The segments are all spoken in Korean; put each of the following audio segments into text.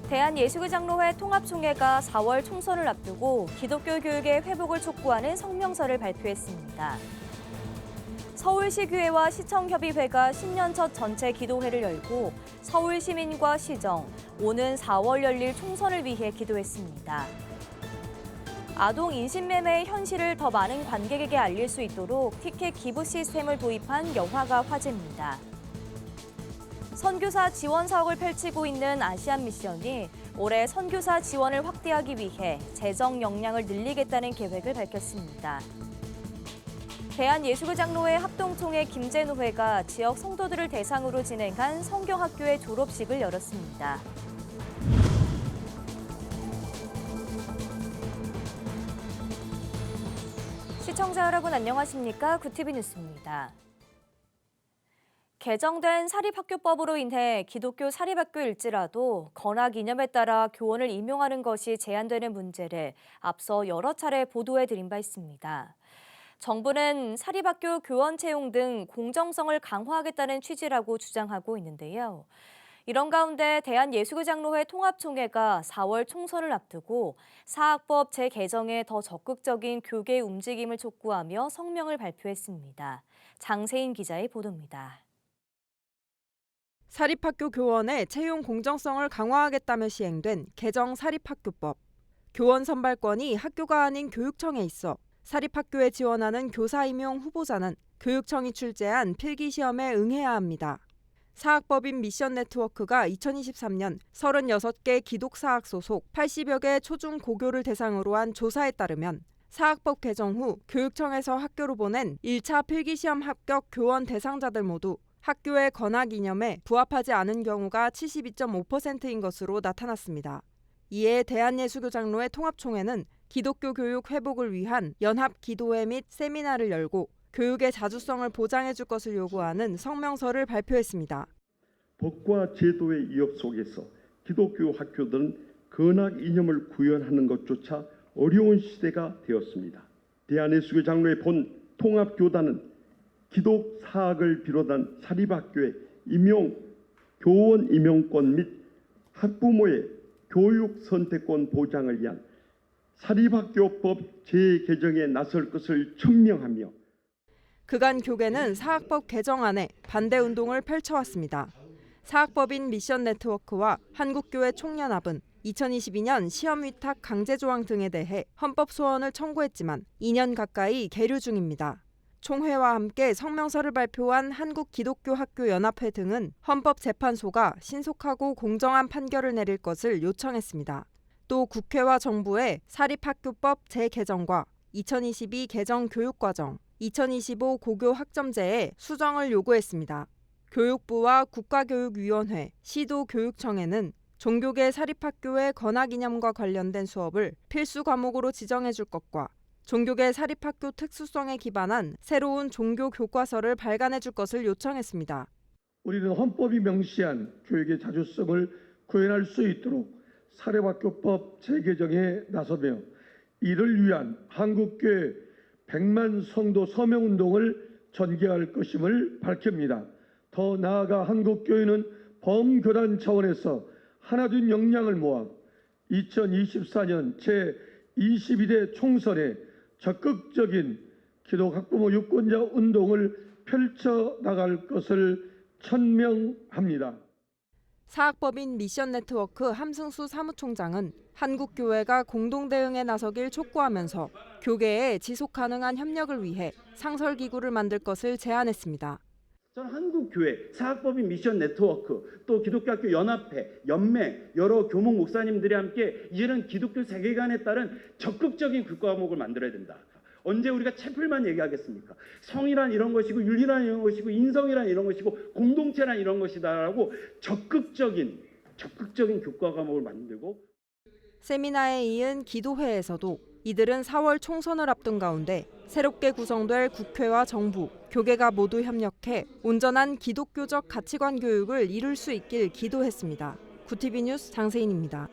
대한예수교장로회 통합총회가 4월 총선을 앞두고 기독교 교육의 회복을 촉구하는 성명서를 발표했습니다. 서울시 교회와 시청협의회가 신년 첫 전체 기도회를 열고 서울시민과 시정, 오는 4월 열릴 총선을 위해 기도했습니다. 아동 인신매매의 현실을 더 많은 관객에게 알릴 수 있도록 티켓 기부 시스템을 도입한 영화가 화제입니다. 선교사 지원 사업을 펼치고 있는 아시안 미션이 올해 선교사 지원을 확대하기 위해 재정 역량을 늘리겠다는 계획을 밝혔습니다. 대한예수교장로회 합동총회 김제노회가 지역 성도들을 대상으로 진행한 성경학교의 졸업식을 열었습니다. 시청자 여러분 안녕하십니까? 구티비 뉴스입니다. 개정된 사립학교법으로 인해 기독교 사립학교일지라도 건학 이념에 따라 교원을 임용하는 것이 제한되는 문제를 앞서 여러 차례 보도해드린 바 있습니다. 정부는 사립학교 교원 채용 등 공정성을 강화하겠다는 취지라고 주장하고 있는데요. 이런 가운데 대한예수교장로회 통합총회가 4월 총선을 앞두고 사학법 재개정에 더 적극적인 교계 움직임을 촉구하며 성명을 발표했습니다. 장세인 기자의 보도입니다. 사립학교 교원의 채용 공정성을 강화하겠다며 시행된 개정 사립학교법. 교원 선발권이 학교가 아닌 교육청에 있어 사립학교에 지원하는 교사 임용 후보자는 교육청이 출제한 필기시험에 응해야 합니다. 사학법인 미션 네트워크가 2023년 36개 기독사학 소속 80여 개 초중고교를 대상으로 한 조사에 따르면 사학법 개정 후 교육청에서 학교로 보낸 1차 필기시험 합격 교원 대상자들 모두 학교의 건학 이념에 부합하지 않은 경우가 72.5%인 것으로 나타났습니다. 이에 대한예수교장로회 통합총회는 기독교 교육 회복을 위한 연합 기도회 및 세미나를 열고 교육의 자주성을 보장해 줄 것을 요구하는 성명서를 발표했습니다. 법과 제도의 위협 속에서 기독교 학교들은 건학 이념을 구현하는 것조차 어려운 시대가 되었습니다. 대한예수교장로회 본 통합교단은 기독 사학을 비롯한 사립학교의 교원 임용권 및 학부모의 교육 선택권 보장을 위한 사립학교법 재개정에 나설 것을 천명하며 그간 교계는 사학법 개정안에 반대 운동을 펼쳐왔습니다. 사학법인 미션 네트워크와 한국교회 총연합은 2022년 시험 위탁 강제 조항 등에 대해 헌법 소원을 청구했지만 2년 가까이 계류 중입니다. 총회와 함께 성명서를 발표한 한국기독교학교연합회 등은 헌법재판소가 신속하고 공정한 판결을 내릴 것을 요청했습니다. 또 국회와 정부의 사립학교법 재개정과 2022 개정 교육과정, 2025 고교 학점제의 수정을 요구했습니다. 교육부와 국가교육위원회, 시도교육청에는 종교계 사립학교의 건학 이념과 관련된 수업을 필수 과목으로 지정해 줄 것과 종교계 사립학교 특수성에 기반한 새로운 종교 교과서를 발간해 줄 것을 요청했습니다. 우리는 헌법이 명시한 교육의 자주성을 구현할 수 있도록 사립학교법 재개정에 나서며 이를 위한 한국교회 100만 성도 서명운동을 전개할 것임을 밝힙니다. 더 나아가 한국교회는 범교단 차원에서 하나된 역량을 모아 2024년 제22대 총선에 적극적인 기독학부모 유권자 운동을 펼쳐나갈 것을 천명합니다. 사학법인 미션 네트워크 함승수 사무총장은 한국교회가 공동대응에 나서길 촉구하면서 교계의 지속가능한 협력을 위해 상설기구를 만들 것을 제안했습니다. 저는 한국교회, 사학법인 미션 네트워크, 또 기독교학교 연합회, 연맹, 여러 교목 목사님들이 함께 이제는 기독교 세계관에 따른 적극적인 교과목을 만들어야 된다. 언제 우리가 채플만 얘기하겠습니까? 성이란 이런 것이고 윤리란 이런 것이고 인성이란 이런 것이고 공동체란 이런 것이다라고 적극적인 교과 과목을 만들고 세미나에 이은 기도회에서도 이들은 4월 총선을 앞둔 가운데 새롭게 구성될 국회와 정부, 교계가 모두 협력해 온전한 기독교적 가치관 교육을 이룰 수 있길 기도했습니다. 구티비 뉴스 장세인입니다.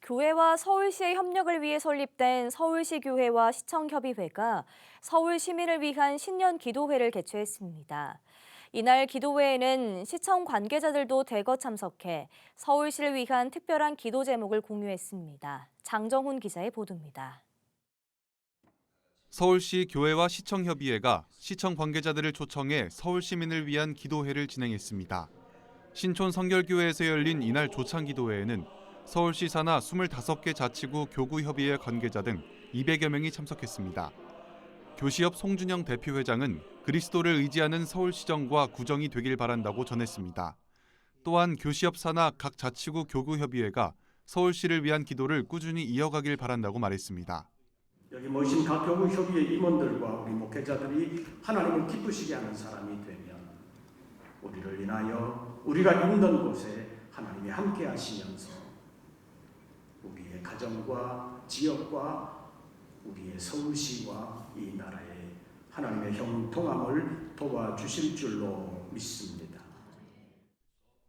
교회와 서울시의 협력을 위해 설립된 서울시 교회와 시청협의회가 서울 시민을 위한 신년 기도회를 개최했습니다. 이날 기도회에는 시청 관계자들도 대거 참석해 서울시를 위한 특별한 기도 제목을 공유했습니다. 장정훈 기자의 보도입니다. 서울시 교회와 시청협의회가 시청 관계자들을 초청해 서울 시민을 위한 기도회를 진행했습니다. 신촌 성결교회에서 열린 이날 조창 기도회에는 서울시 산하 25개 자치구 교구협의회 관계자 등 200여 명이 참석했습니다. 교시협 송준영 대표회장은 그리스도를 의지하는 서울시정과 구정이 되길 바란다고 전했습니다. 또한 교시협 산하 각 자치구 교구협의회가 서울시를 위한 기도를 꾸준히 이어가길 바란다고 말했습니다. 여기 모이신 각 교구 협의회 임원들과 우리 목회자들이 하나님을 기쁘시게 하는 사람이 되면 우리를 인하여 우리가 있는 곳에 하나님이 함께 하시면서 우리의 가정과 지역과 우리의 서울시와 이 나라의 하나님의 형통함을 도와주실 줄로 믿습니다.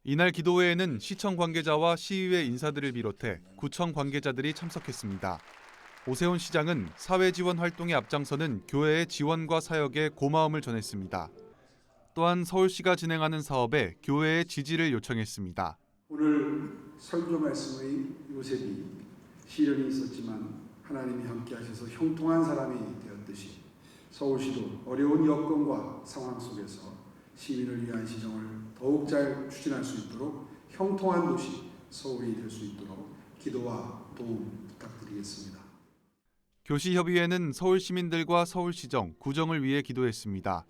이날 기도회에는 시청 관계자와 시의회 인사들을 비롯해 구청 관계자들이 참석했습니다. 오세훈 시장은 사회 지원 활동에 앞장서는 교회의 지원과 사역에 고마움을 전했습니다. 또한 서울시가 진행하는 사업에 교회의 지지를 요청했습니다. 오늘 설교 말씀의 요셉이 시련이 있었지만 하나님이 함께 하셔서 형통한 사람이 되었듯이 서울시도 어려운 여건과 상황 속에서 시민을 위한 시정을 더욱 잘 추진할 수 있도록 형통한 도시 서울이 될 수 있도록 기도와 도움 부탁드리겠습니다. 교시협의회는 서울 시민들과 서울시정, 구정을 위해 기도했습니다.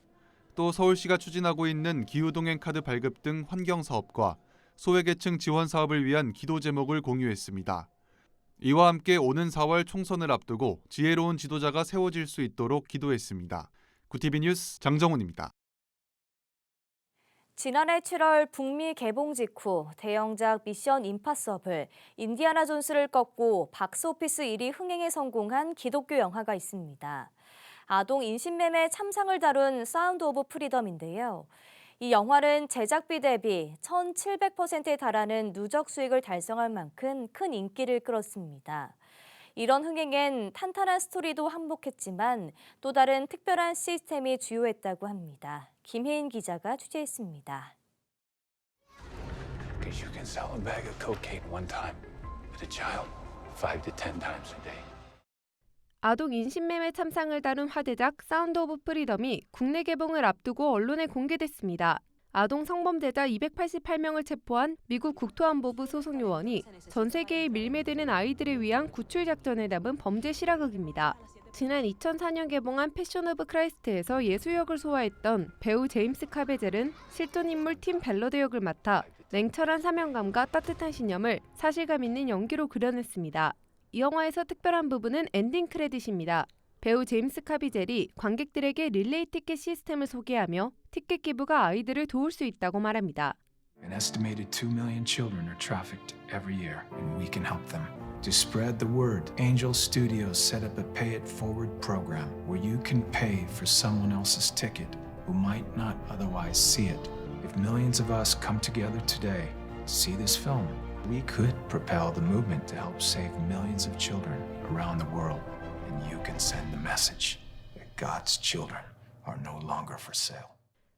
또 서울시가 추진하고 있는 기후동행 카드 발급 등 환경사업과 소외계층 지원 사업을 위한 기도 제목을 공유했습니다. 이와 함께 오는 4월 총선을 앞두고 지혜로운 지도자가 세워질 수 있도록 기도했습니다. 구티비 뉴스 장정훈입니다. 지난해 7월 북미 개봉 직후 대영작 미션 임파서블, 인디아나 존스를 꺾고 박스오피스 1위 흥행에 성공한 기독교 영화가 있습니다. 아동 인신매매 참상을 다룬 사운드 오브 프리덤인데요. 이 영화는 제작비 대비 1,700%에 달하는 누적 수익을 달성할 만큼 큰 인기를 끌었습니다. 이런 흥행엔 탄탄한 스토리도 한몫했지만 또 다른 특별한 시스템이 주요했다고 합니다. 김혜인 기자가 취재했습니다. Because you can sell a bag of cocaine one time, but a child 5 to 10 times a day. 아동 인신매매 참상을 다룬 화제작 사운드 오브 프리덤이 국내 개봉을 앞두고 언론에 공개됐습니다. 아동 성범죄자 288명을 체포한 미국 국토안보부 소속 요원이 전 세계에 밀매되는 아이들을 위한 구출 작전을 담은 범죄 실화극입니다. 지난 2004년 개봉한 패션 오브 크라이스트에서 예수 역을 소화했던 배우 제임스 카베젤은 실존 인물 팀 벨러드 역을 맡아 냉철한 사명감과 따뜻한 신념을 사실감 있는 연기로 그려냈습니다. 이 영화에서 특별한 부분은 엔딩 크레딧입니다. 배우 제임스 카비젤이 관객들에게 릴레이 티켓 시스템을 소개하며 티켓 기부가 아이들을 도울 수 있다고 말합니다. An estimated 2 million children are trafficked every year, and we can help them. To spread the word, Angel Studios set up a Pay It Forward program where you can pay for someone else's ticket who might not otherwise see it. If millions of us come together today to see this film, we could propel the movement to help save millions of children around the world. And you can send the message that God's children are no longer for sale.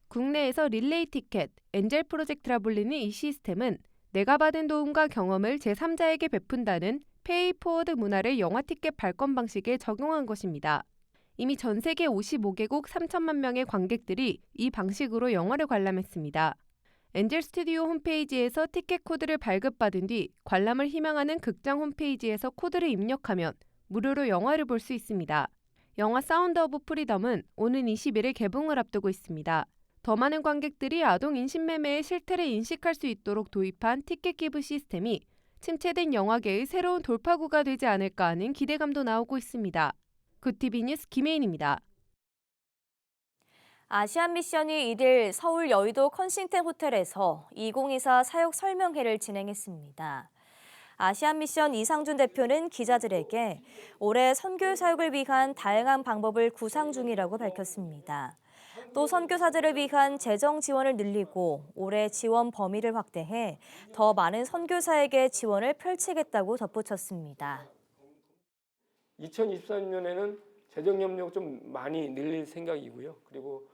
국내에서 릴레이 티켓, 엔젤 프로젝트라 불리는 이 시스템은 내가 받은 도움과 경험을 제3자에게 베푼다는 페이 포워드 문화를 영화 티켓 발권 방식에 적용한 것입니다. 이미 전 세계 55개국 3천만 명의 관객들이 이 방식으로 영화를 관람했습니다. 엔젤 스튜디오 홈페이지에서 티켓 코드를 발급받은 뒤 관람을 희망하는 극장 홈페이지에서 코드를 입력하면 무료로 영화를 볼 수 있습니다. 영화 사운드 오브 프리덤은 오는 20일에 개봉을 앞두고 있습니다. 더 많은 관객들이 아동 인신매매의 실태를 인식할 수 있도록 도입한 티켓 기부 시스템이 침체된 영화계의 새로운 돌파구가 되지 않을까 하는 기대감도 나오고 있습니다. 굿티비 뉴스 김혜인입니다. 아시안 미션이 이들 서울 여의도 컨싱텐 호텔에서 2024 사역 설명회를 진행했습니다. 아시안 미션 이상준 대표는 기자들에게 올해 선교 사역을 위한 다양한 방법을 구상 중이라고 밝혔습니다. 또 선교사들을 위한 재정 지원을 늘리고 올해 지원 범위를 확대해 더 많은 선교사에게 지원을 펼치겠다고 덧붙였습니다. 2023년에는 재정 협력 좀 많이 늘릴 생각이고요. 그리고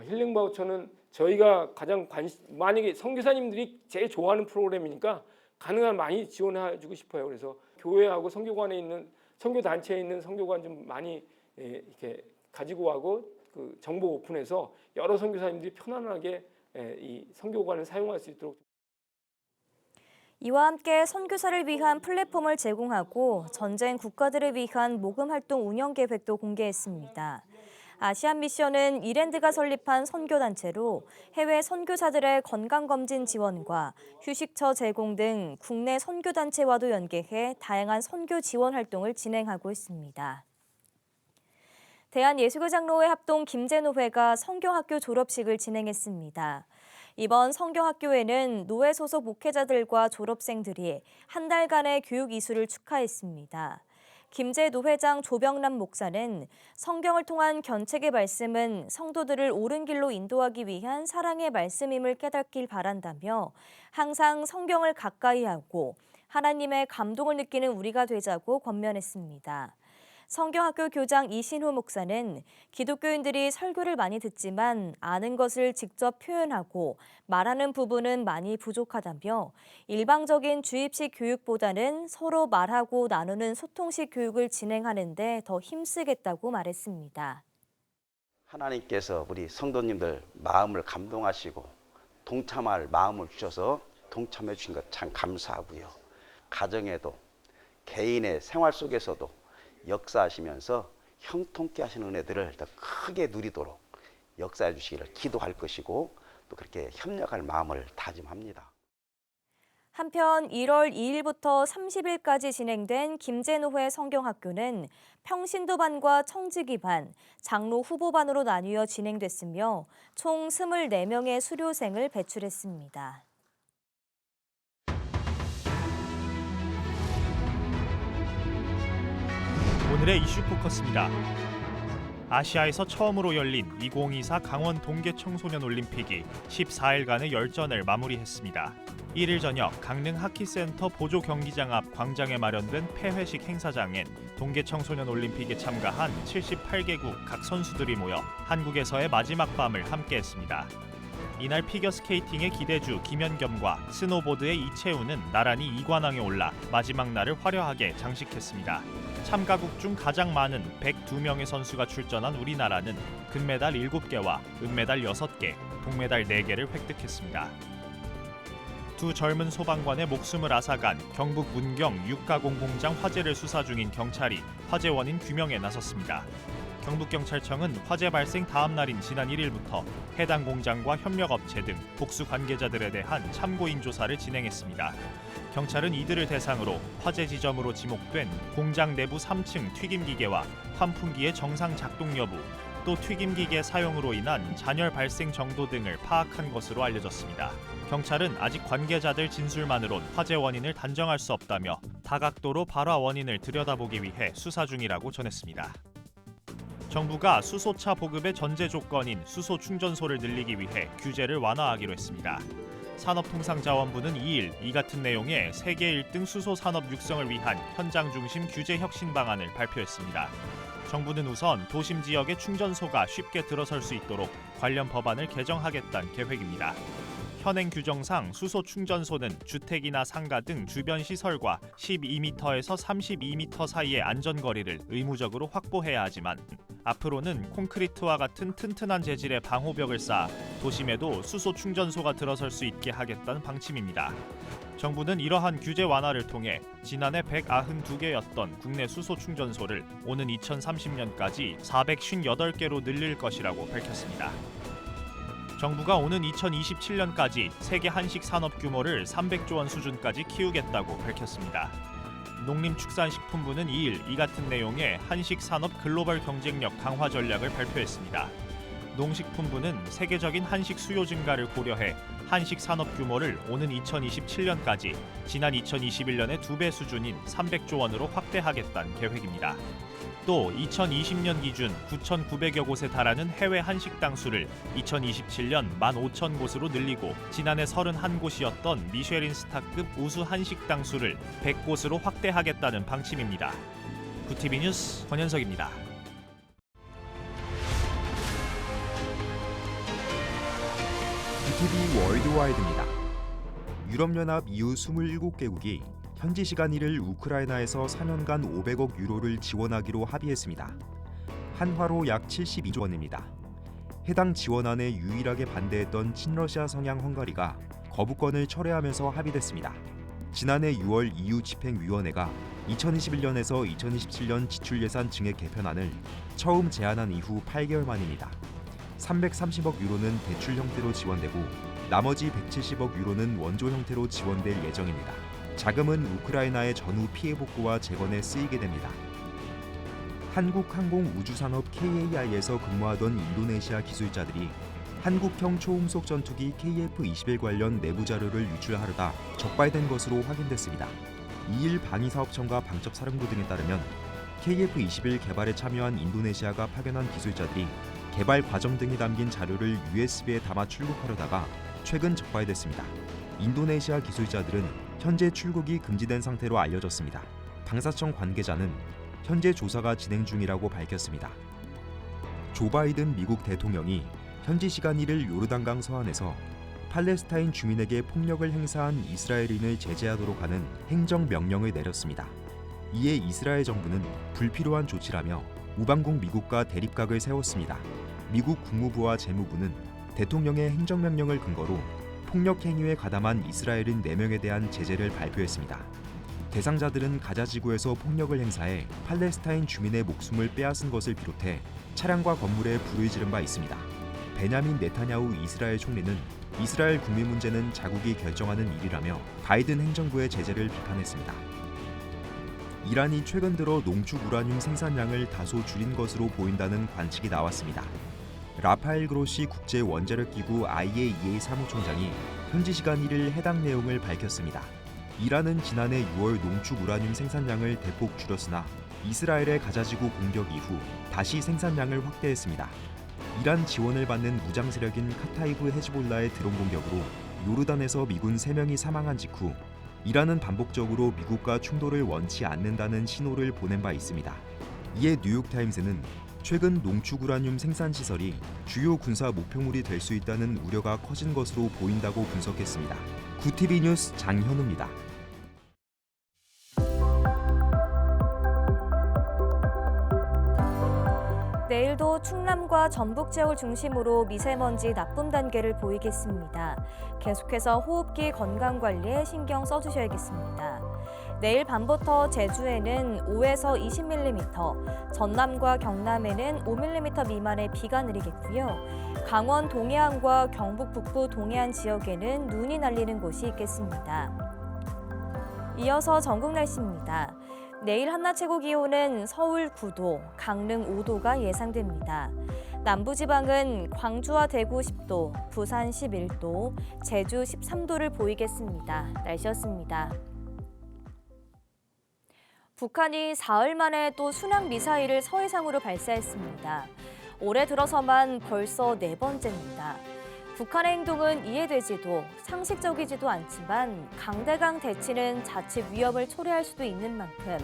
힐링 바우처는 저희가 가장 만약에 선교사님들이 제일 좋아하는 프로그램이니까 가능한 많이 지원해주고 싶어요. 그래서 교회하고 선교관에 있는 선교 단체에 있는 선교관 좀 많이 이렇게 가지고 하고 그 정보 오픈해서 여러 선교사님들이 편안하게 이 선교관을 사용할 수 있도록. 이와 함께 선교사를 위한 플랫폼을 제공하고 전쟁 국가들을 위한 모금 활동 운영 계획도 공개했습니다. 아시안 미션은 이랜드가 설립한 선교단체로 해외 선교사들의 건강검진 지원과 휴식처 제공 등 국내 선교단체와도 연계해 다양한 선교 지원 활동을 진행하고 있습니다. 대한예수교장로회 합동 김제노회가 선교학교 졸업식을 진행했습니다. 이번 선교학교에는 노회 소속 목회자들과 졸업생들이 한 달간의 교육 이수를 축하했습니다. 김제 노회장 조병남 목사는 성경을 통한 견책의 말씀은 성도들을 옳은 길로 인도하기 위한 사랑의 말씀임을 깨닫길 바란다며 항상 성경을 가까이 하고 하나님의 감동을 느끼는 우리가 되자고 권면했습니다. 성경학교 교장 이신호 목사는 기독교인들이 설교를 많이 듣지만 아는 것을 직접 표현하고 말하는 부분은 많이 부족하다며 일방적인 주입식 교육보다는 서로 말하고 나누는 소통식 교육을 진행하는 데 더 힘쓰겠다고 말했습니다. 하나님께서 우리 성도님들 마음을 감동하시고 동참할 마음을 주셔서 동참해 주신 것 참 감사하고요. 가정에도 개인의 생활 속에서도 역사하시면서 형통케 하시는 은혜들을 더 크게 누리도록 역사해 주시기를 기도할 것이고 또 그렇게 협력할 마음을 다짐합니다. 한편 1월 2일부터 30일까지 진행된 김제노회 성경학교는 평신도반과 청지기반, 장로 후보반으로 나뉘어 진행됐으며 총 24명의 수료생을 배출했습니다. 오늘의 이슈 포커스입니다. 아시아에서 처음으로 열린 2024 강원 동계 청소년 올림픽이 14일간의 열전을 마무리했습니다. 1일 저녁 강릉 하키센터 보조 경기장 앞 광장에 마련된 폐회식 행사장엔 동계 청소년 올림픽에 참가한 78개국 각 선수들이 모여 한국에서의 마지막 밤을 함께했습니다. 이날 피겨스케이팅의 기대주 김연겸과 스노보드의 이채우는 나란히 2관왕에 올라 마지막 날을 화려하게 장식했습니다. 참가국 중 가장 많은 102명의 선수가 출전한 우리나라는 금메달 7개와 은메달 6개, 동메달 4개를 획득했습니다. 두 젊은 소방관의 목숨을 앗아간 경북 문경 육가공 공장 화재를 수사 중인 경찰이 화재 원인 규명에 나섰습니다. 경북경찰청은 화재 발생 다음 날인 지난 1일부터 해당 공장과 협력업체 등 복수 관계자들에 대한 참고인 조사를 진행했습니다. 경찰은 이들을 대상으로 화재 지점으로 지목된 공장 내부 3층 튀김기계와 환풍기의 정상 작동 여부, 또 튀김기계 사용으로 인한 잔열 발생 정도 등을 파악한 것으로 알려졌습니다. 경찰은 아직 관계자들 진술만으론 화재 원인을 단정할 수 없다며 다각도로 발화 원인을 들여다보기 위해 수사 중이라고 전했습니다. 정부가 수소차 보급의 전제 조건인 수소 충전소를 늘리기 위해 규제를 완화하기로 했습니다. 산업통상자원부는 2일 이 같은 내용의 세계 1등 수소 산업 육성을 위한 현장 중심 규제 혁신 방안을 발표했습니다. 정부는 우선 도심 지역의 충전소가 쉽게 들어설 수 있도록 관련 법안을 개정하겠다는 계획입니다. 현행 규정상 수소 충전소는 주택이나 상가 등 주변 시설과 12m에서 32m 사이의 안전거리를 의무적으로 확보해야 하지만 앞으로는 콘크리트와 같은 튼튼한 재질의 방호벽을 쌓아 도심에도 수소 충전소가 들어설 수 있게 하겠다는 방침입니다. 정부는 이러한 규제 완화를 통해 지난해 192개였던 국내 수소 충전소를 오는 2030년까지 458개로 늘릴 것이라고 밝혔습니다. 정부가 오는 2027년까지 세계 한식 산업 규모를 300조 원 수준까지 키우겠다고 밝혔습니다. 농림축산식품부는 2일 이 같은 내용의 한식 산업 글로벌 경쟁력 강화 전략을 발표했습니다. 농식품부는 세계적인 한식 수요 증가를 고려해 한식 산업 규모를 오는 2027년까지 지난 2021년의 2배 수준인 300조 원으로 확대하겠다는 계획입니다. 또 2020년 기준 9,900여 곳에 달하는 해외 한식당 수를 2027년 15,000곳으로 늘리고 지난해 31곳이었던 미쉐린 스타급 우수 한식당 수를 100곳으로 확대하겠다는 방침입니다. 구티비 뉴스 권현석입니다. GTV 월드와이드입니다. 유럽연합 EU 27개국이 현지 시간 1일 우크라이나에서 4년간 500억 유로를 지원하기로 합의했습니다. 한화로 약 72조 원입니다. 해당 지원안에 유일하게 반대했던 친러시아 성향 헝가리가 거부권을 철회하면서 합의됐습니다. 지난해 6월 EU 집행위원회가 2021년에서 2027년 지출예산 증액 개편안을 처음 제안한 이후 8개월 만입니다. 330억 유로는 대출 형태로 지원되고 나머지 170억 유로는 원조 형태로 지원될 예정입니다. 자금은 우크라이나의 전후 피해 복구와 재건에 쓰이게 됩니다. 한국항공우주산업 KAI에서 근무하던 인도네시아 기술자들이 한국형 초음속 전투기 KF-21 관련 내부 자료를 유출하려다 적발된 것으로 확인됐습니다. 2일 방위사업청과 방첩사령부 등에 따르면 KF-21 개발에 참여한 인도네시아가 파견한 기술자들이 개발 과정 등이 담긴 자료를 USB에 담아 출국하려다가 최근 적발됐습니다. 인도네시아 기술자들은 현재 출국이 금지된 상태로 알려졌습니다. 방사청 관계자는 현재 조사가 진행 중이라고 밝혔습니다. 조 바이든 미국 대통령이 현지 시간 1일 요르단강 서안에서 팔레스타인 주민에게 폭력을 행사한 이스라엘인을 제재하도록 하는 행정명령을 내렸습니다. 이에 이스라엘 정부는 불필요한 조치라며 우방국 미국과 대립각을 세웠습니다. 미국 국무부와 재무부는 대통령의 행정명령을 근거로 폭력 행위에 가담한 이스라엘인 4명에 대한 제재를 발표했습니다. 대상자들은 가자 지구에서 폭력을 행사해 팔레스타인 주민의 목숨을 빼앗은 것을 비롯해 차량과 건물에 불을 지른 바 있습니다. 베냐민 네타냐후 이스라엘 총리는 이스라엘 국민 문제는 자국이 결정하는 일이라며 바이든 행정부의 제재를 비판했습니다. 이란이 최근 들어 농축 우라늄 생산량을 다소 줄인 것으로 보인다는 관측이 나왔습니다. 라파엘 그로시 국제 원자력 기구 IAEA 사무총장이 현지 시간 1일 해당 내용을 밝혔습니다. 이란은 지난해 6월 농축 우라늄 생산량을 대폭 줄였으나 이스라엘의 가자지구 공격 이후 다시 생산량을 확대했습니다. 이란 지원을 받는 무장 세력인 카타이브 헤즈볼라의 드론 공격으로 요르단에서 미군 3명이 사망한 직후 이란은 반복적으로 미국과 충돌을 원치 않는다는 신호를 보낸 바 있습니다. 이에 뉴욕타임스는 최근 농축 우라늄 생산 시설이 주요 군사 목표물이 될 수 있다는 우려가 커진 것으로 보인다고 분석했습니다. 구티비 뉴스 장현우입니다. 내일도 충남과 전북 지역을 중심으로 미세먼지 나쁨 단계를 보이겠습니다. 계속해서 호흡기 건강 관리에 신경 써주셔야겠습니다. 내일 밤부터 제주에는 5에서 20mm, 전남과 경남에는 5mm 미만의 비가 내리겠고요. 강원 동해안과 경북 북부 동해안 지역에는 눈이 날리는 곳이 있겠습니다. 이어서 전국 날씨입니다. 내일 한낮 최고 기온은 서울 9도, 강릉 5도가 예상됩니다. 남부지방은 광주와 대구 10도, 부산 11도, 제주 13도를 보이겠습니다. 날씨였습니다. 북한이 사흘 만에 또 순항 미사일을 서해상으로 발사했습니다. 올해 들어서만 벌써 4번째입니다. 북한의 행동은 이해되지도 상식적이지도 않지만 강대강 대치는 자칫 위협을 초래할 수도 있는 만큼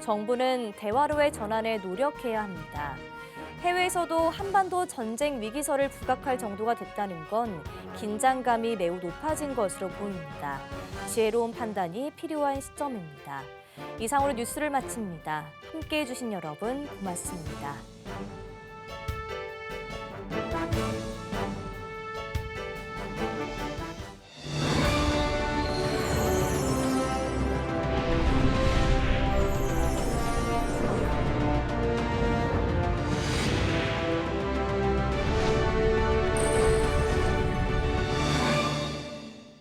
정부는 대화로의 전환에 노력해야 합니다. 해외에서도 한반도 전쟁 위기설을 부각할 정도가 됐다는 건 긴장감이 매우 높아진 것으로 보입니다. 지혜로운 판단이 필요한 시점입니다. 이상으로 뉴스를 마칩니다. 함께해 주신 여러분 고맙습니다.